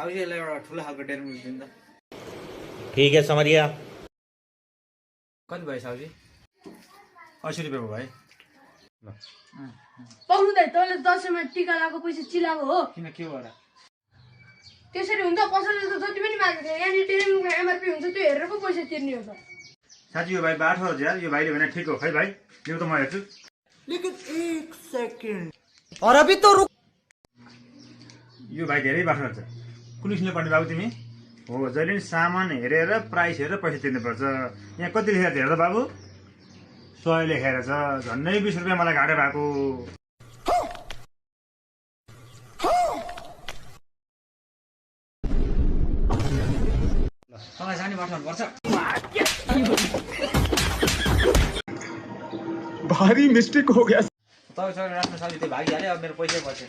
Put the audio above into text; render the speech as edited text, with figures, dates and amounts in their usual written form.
साउजीलाई एउटा ठुलो खालको डेरी मिल्क दिनु त। ठीक है समझ गया। कति भयो साउजी? 80 रुपैयाँ भयो भाइ। ल पाउनु दाइ तैँले दसैँमा टिका लगाएको पैसा चिलाएको हो। किन के भएर? त्यसरी हुन्छ पसलले त जति पनि मागेको थियो यहाँनिर डेरी मिल्कको एमआरपी हुन्छ त्यो हेरेर पो पैसा तिर्ने हो त। साथी यो भाइ 8,000 यो भाइले भने ठिक हो खै भाइ यो त म हेर्छु। लेकिन 1 सेकेन्ड और अभी तो रुक। यो भाइ धेरै बाठो छ। कुन किसिमले पढ्ने बाबु तिमी? हो जहिले नि सामान हेरेर प्राइस हेरेर पैसा तिर्नुपर्छ। यहाँ कति लेखेर हेर त बाबु? 100 लेखेर छ। झन्डै 20 रुपैयाँ मलाई घाटा भएको। तपाईँ जाने बाटो पर्छ। भारी मिस्टेक हो गया। तपाईँ राख्नु साउजी त्यो भागिहाल्यो अब मेरो पैसै बच्यो।